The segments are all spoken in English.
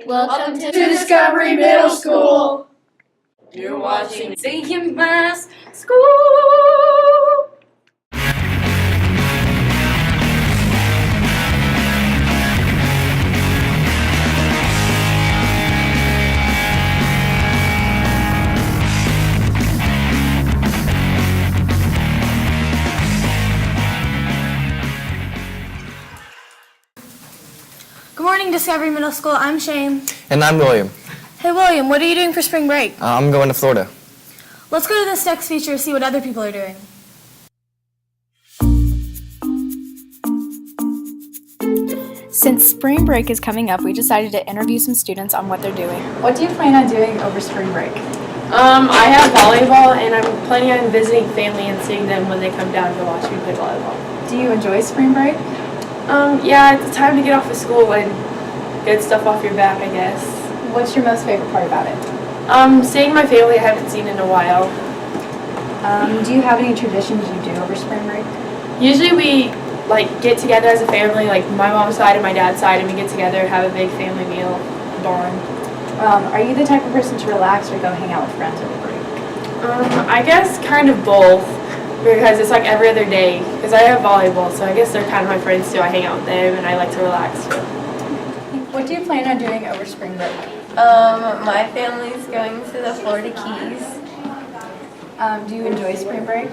Welcome to Discovery Middle School. You're watching St. Mass School. Good morning, Discovery Middle School. I'm Shane. And I'm William. Hey, William, what are you doing for spring break? I'm going to Florida. Let's go to this next feature to see what other people are doing. Since spring break is coming up, we decided to interview some students on what they're doing. What do you plan on doing over spring break? I have volleyball, and I'm planning on visiting family and seeing them when they come down to watch me play volleyball. Do you enjoy spring break? Yeah, it's time to get off of school and get stuff off your back, I guess. What's your most favorite part about it? Seeing my family I haven't seen in a while. Do you have any traditions you do over spring break? Usually we get together as a family, like my mom's side and my dad's side, and we get together and have a big family meal, bond. Are you the type of person to relax or go hang out with friends over break? I guess kind of both, because it's like every other day, because I have volleyball, so I guess they're kind of my friends too. I hang out with them and I like to relax too. What do you plan on doing over spring break? My family's going to the Florida Keys. Do you enjoy spring break?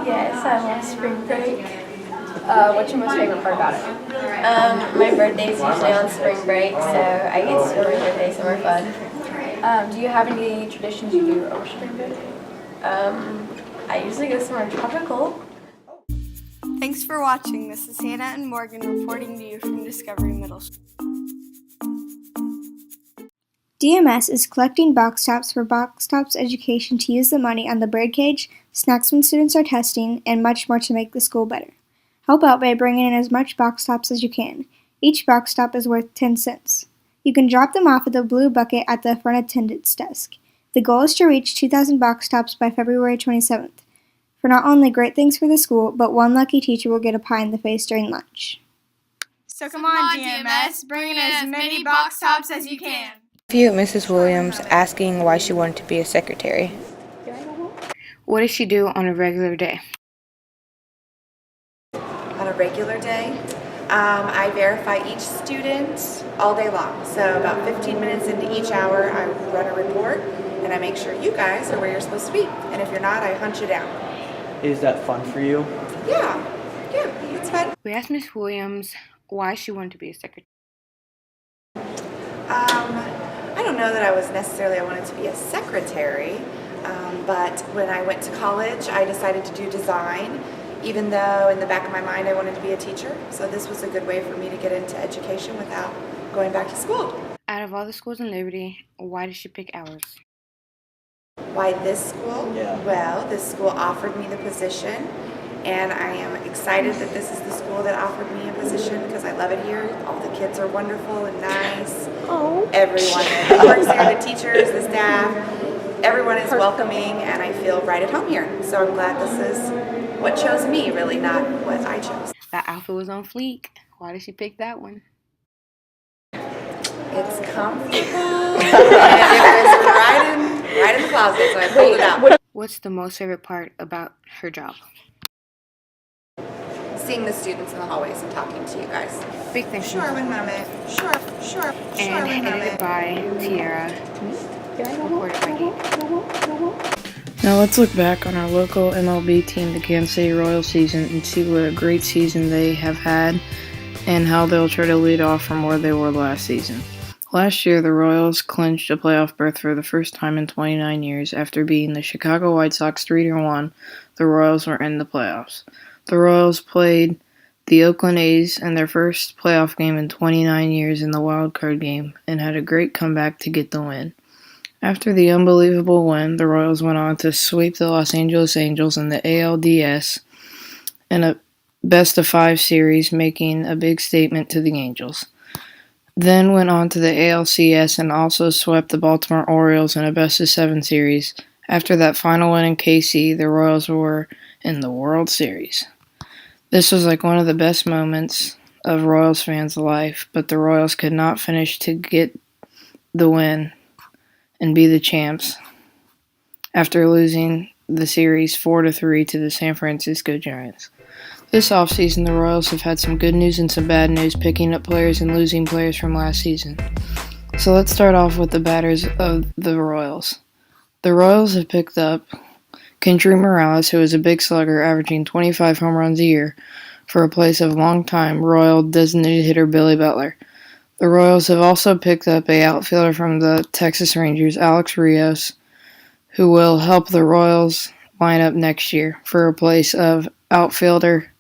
Yes, I love spring break. What's your most favorite part about it? My birthday's usually on spring break, so I get to spend my birthday somewhere fun. Do you have any traditions you do over spring break? I usually go somewhere tropical. Thanks for watching. This is Hannah and Morgan reporting to you from Discovery Middle School. DMS is collecting box tops for Box Tops Education to use the money on the birdcage, snacks when students are testing, and much more to make the school better. Help out by bringing in as much box tops as you can. Each box top is worth 10 cents. You can drop them off at the blue bucket at the front attendant's desk. The goal is to reach 2,000 box tops by February 27th. For not only great things for the school, but one lucky teacher will get a pie in the face during lunch. So come on, DMS, bring in as many box tops as you can. Interview Mrs. Williams asking why she wanted to be a secretary. What does she do on a regular day? On a regular day, I verify each student all day long. So about 15 minutes into each hour, I run a report and I make sure you guys are where you're supposed to be. And if you're not, I hunt you down. Is that fun for you? Yeah, it's fun. We asked Miss Williams why she wanted to be a secretary. I don't know that I wanted to be a secretary, but when I went to college, I decided to do design, even though in the back of my mind I wanted to be a teacher. So this was a good way for me to get into education without going back to school. Out of all the schools in Liberty, why did she pick ours? Why this school? Yeah. Well, this school offered me the position, and I am excited that this is the school that offered me a position because I love it here. All the kids are wonderful and nice. Oh. Everyone that works here, the teachers, the staff, everyone is welcoming, and I feel right at home here. So I'm glad this is what chose me, really, not what I chose. That outfit was on fleek. Why did she pick that one? It's comfortable, and it was right in the closet, so I pulled it out. What's the most favorite part about her job? Seeing the students in the hallways and talking to you guys. Big thank you. Sure, one moment. Sure, And one edited moment. by Tiara. Reported by Gabe. Now let's look back on our local MLB team, the Kansas City Royals season, and see what a great season they have had and how they'll try to lead off from where they were last season. Last year, the Royals clinched a playoff berth for the first time in 29 years. After beating the Chicago White Sox 3-1, the Royals were in the playoffs. The Royals played the Oakland A's in their first playoff game in 29 years in the wild card game and had a great comeback to get the win. After the unbelievable win, the Royals went on to sweep the Los Angeles Angels in the ALDS in a best-of-5 series, making a big statement to the Angels. Then went on to the ALCS and also swept the Baltimore Orioles in a best-of-7 series. After that final win in KC, the Royals were in the World Series. This was like one of the best moments of Royals fans' life, but the Royals could not finish to get the win and be the champs after losing the series 4-3 to the San Francisco Giants. This offseason, the Royals have had some good news and some bad news, picking up players and losing players from last season. So let's start off with the batters of the Royals. The Royals have picked up Kendry Morales, who is a big slugger, averaging 25 home runs a year, for a place of longtime Royal designated hitter Billy Butler. The Royals have also picked up an outfielder from the Texas Rangers, Alex Rios, who will help the Royals lineup next year for a place of outfielder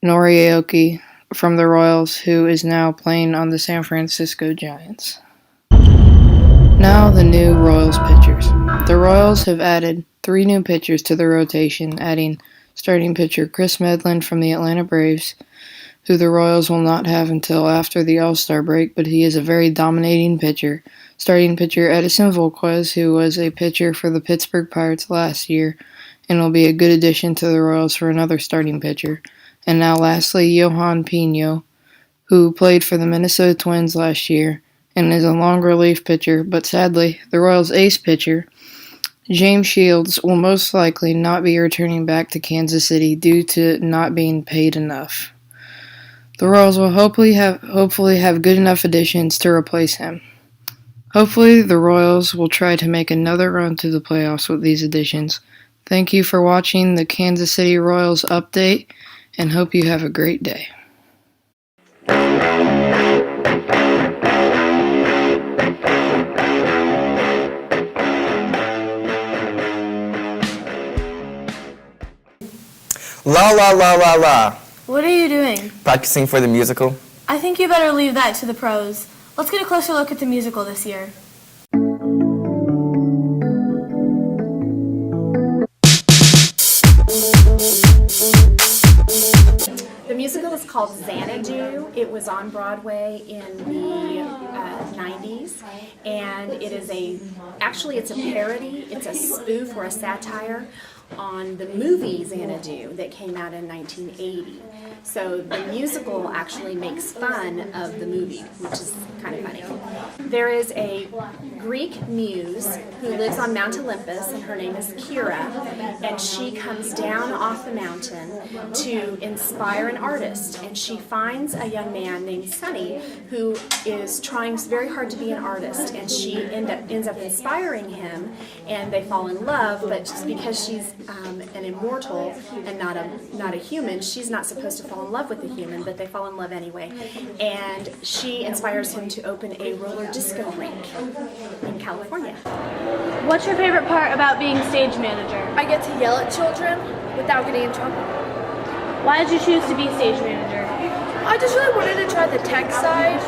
Nori Aoki from the Royals, who is now playing on the San Francisco Giants. Now the new Royals pitchers. The Royals have added 3 new pitchers to the rotation, adding starting pitcher Chris Medland from the Atlanta Braves, who the Royals will not have until after the All-Star break, but he is a very dominating pitcher. Starting pitcher Edison Volquez, who was a pitcher for the Pittsburgh Pirates last year, and will be a good addition to the Royals for another starting pitcher. And now lastly, Johan Pino, who played for the Minnesota Twins last year and is a long relief pitcher, but sadly, the Royals' ace pitcher, James Shields, will most likely not be returning back to Kansas City due to not being paid enough. The Royals will hopefully have good enough additions to replace him. Hopefully, the Royals will try to make another run to the playoffs with these additions. Thank you for watching the Kansas City Royals update, and hope you have a great day. La la la la la. What are you doing? Practicing for the musical. I think you better leave that to the pros. Let's get a closer look at the musical this year. The musical is called Xanadu. It was on Broadway in the 90s, and it's a parody. It's a spoof or a satire on the movie Xanadu that came out in 1980. So the musical actually makes fun of the movie, which is kind of funny. There is a Greek muse who lives on Mount Olympus, and her name is Kira, and she comes down off the mountain to inspire an artist, and she finds a young man named Sunny who is trying very hard to be an artist, and she ends up inspiring him, and they fall in love, but just because she's an immortal and not a human, she's not supposed to fall in love with a human, but they fall in love anyway. And she inspires him to open a roller disco rink in California. What's your favorite part about being stage manager? I get to yell at children without getting in trouble. Why did you choose to be stage manager? I just really wanted to try the tech side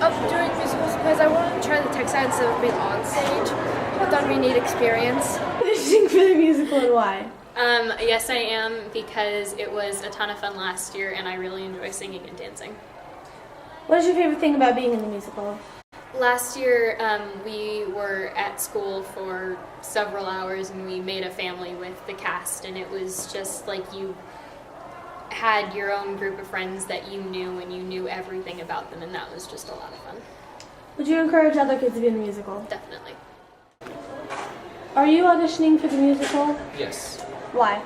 of doing musicals because I wanted to try the tech side instead of being on stage. I thought it'd be a neat experience. Auditioning for the musical and why? Yes, I am, because it was a ton of fun last year and I really enjoy singing and dancing. What is your favorite thing about being in the musical? Last year, we were at school for several hours and we made a family with the cast, and it was just like you had your own group of friends that you knew and you knew everything about them, and that was just a lot of fun. Would you encourage other kids to be in the musical? Definitely. Are you auditioning for the musical? Yes, Why?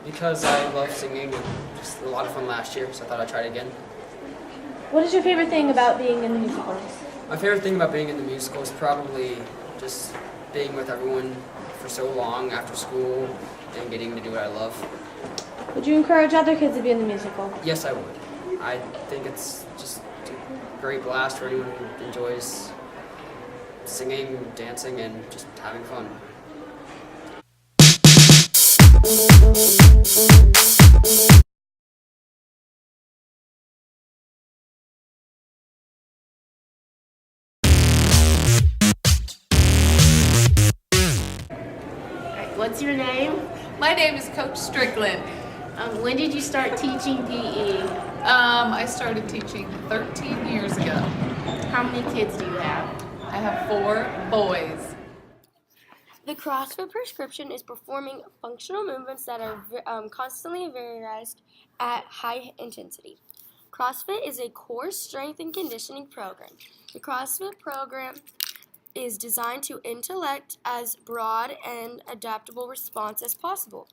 because I love singing and just a lot of fun last year, so I thought I'd try it again. What is your favorite thing about being in the musical? My favorite thing about being in the musical is probably just being with everyone for so long after school and getting to do what I love. Would you encourage other kids to be in the musical? Yes, I would. I think it's just a great blast for anyone who enjoys singing, dancing, and just having fun. What's your name? My name is Coach Strickland. When did you start teaching PE? I started teaching 13 years ago. How many kids do you have? I have 4 boys. The CrossFit prescription is performing functional movements that are constantly varied at high intensity. CrossFit is a core strength and conditioning program. The CrossFit program is designed to intellect as broad and adaptable response as possible.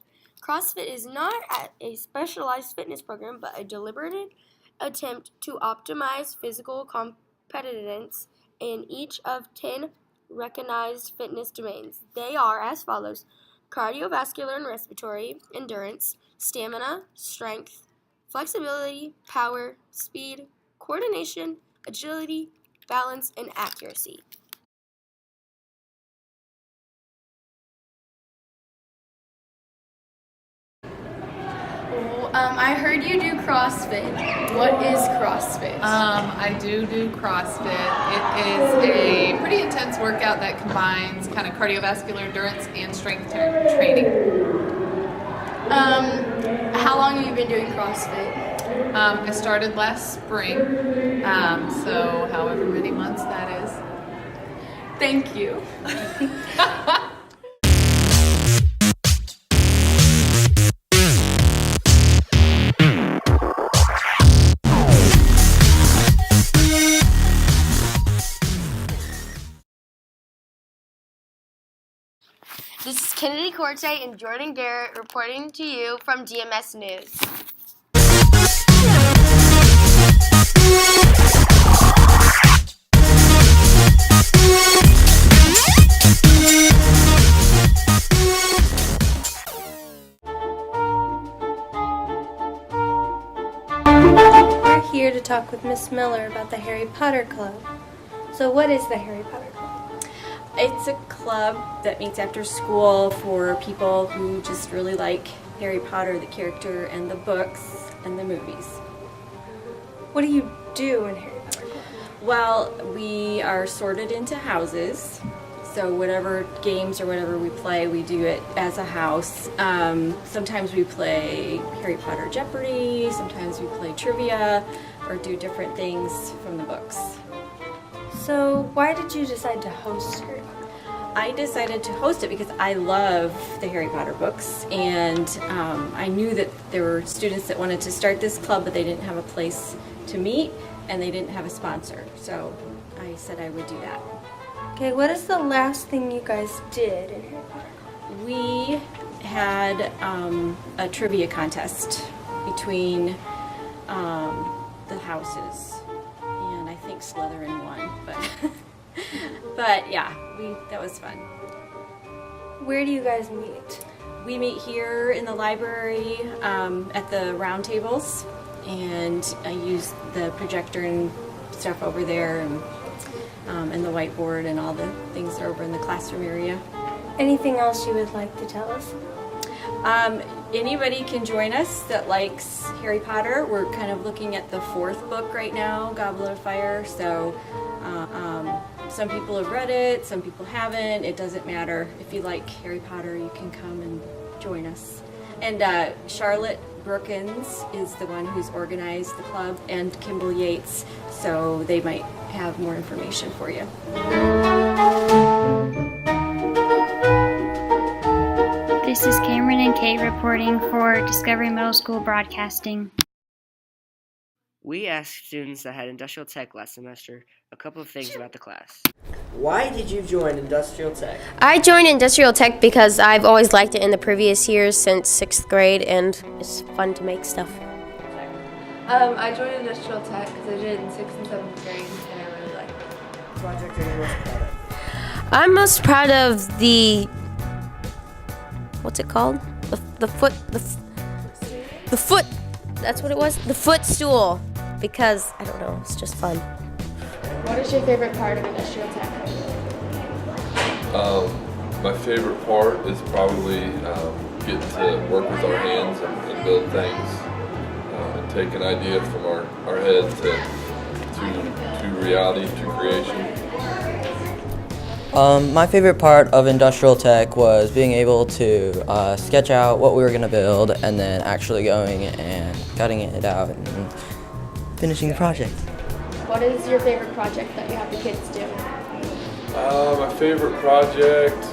CrossFit is not a specialized fitness program, but a deliberate attempt to optimize physical competitiveness in each of 10 recognized fitness domains. They are as follows: cardiovascular and respiratory, endurance, stamina, strength, flexibility, power, speed, coordination, agility, balance, and accuracy. I heard you do CrossFit. What is CrossFit? I do CrossFit. It is a pretty intense workout that combines kind of cardiovascular endurance and strength training. How long have you been doing CrossFit? I started last spring, so however many months that is. Thank you. This is Kennedy Corte and Jordan Garrett reporting to you from DMS News. We're here to talk with Miss Miller about the Harry Potter Club. So what is the Harry Potter Club? It's a club that meets after school for people who just really like Harry Potter, the character, and the books, and the movies. What do you do in Harry Potter Club? Well, we are sorted into houses, so whatever games or whatever we play, we do it as a house. Sometimes we play Harry Potter Jeopardy, sometimes we play trivia, or do different things from the books. So why did you decide to host Harry Potter? I decided to host it because I love the Harry Potter books, and I knew that there were students that wanted to start this club, but they didn't have a place to meet, and they didn't have a sponsor. So I said I would do that. Okay, what is the last thing you guys did in Harry Potter? We had a trivia contest between the houses, and I think Slytherin won, but yeah, that was fun. Where do you guys meet? We meet here in the library at the round tables, and I use the projector and stuff over there, and the whiteboard and all the things that are over in the classroom area. Anything else you would like to tell us? Anybody can join us that likes Harry Potter. We're kind of looking at the 4th book right now, Goblet of Fire, so some people have read it, some people haven't. It doesn't matter. If you like Harry Potter, you can come and join us. And Charlotte Brookins is the one who's organized the club, and Kimball Yates, so they might have more information for you. This is Cameron and Kate reporting for Discovery Middle School Broadcasting. We asked students that had industrial tech last semester a couple of things about the class. Why did you join industrial tech? I joined industrial tech because I've always liked it in the previous years since 6th grade, and it's fun to make stuff. I joined industrial tech because I did it in 6th and 7th grade, and I really liked it. What project are you most proud of? I'm most proud of the, what's it called? The foot, that's what it was? The footstool, because, I don't know, it's just fun. What is your favorite part of industrial tech? My favorite part is probably getting to work with our hands and build things, and take an idea from our head to reality, to creation. My favorite part of industrial tech was being able to sketch out what we were going to build and then actually going and cutting it out and finishing the project. What is your favorite project that you have the kids do? My favorite project,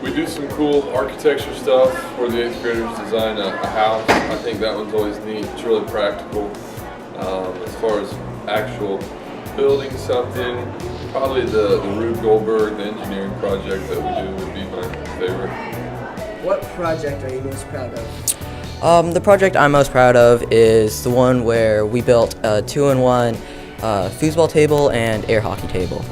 we do some cool architecture stuff where the 8th graders design a house. I think that one's always neat. It's really practical. As far as actual building something, probably the Rube Goldberg, the engineering project that we do would be my favorite. What project are you most proud of? The project I'm most proud of is the one where we built a 2-in-1 foosball table and air hockey table.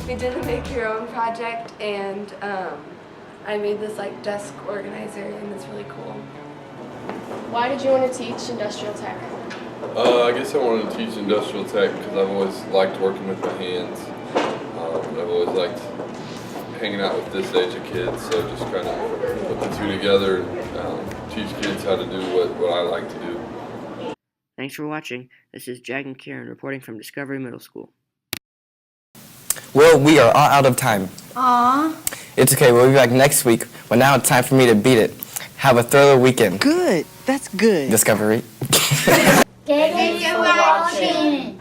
We did the Make Your Own project, and I made this like desk organizer, and it's really cool. Why did you want to teach industrial tech? I guess I wanted to teach industrial tech because I've always liked working with my hands. I've always liked hanging out with this age of kids, so just kind of put the two together and teach kids how to do what I like to do. Thanks for watching. This is Jag and Karen reporting from Discovery Middle School. Well, we are all out of time. Aww. It's okay, we'll be back next week, but now it's time for me to beat it. Have a thorough weekend. Good, that's good. Discovery. Thank you for watching.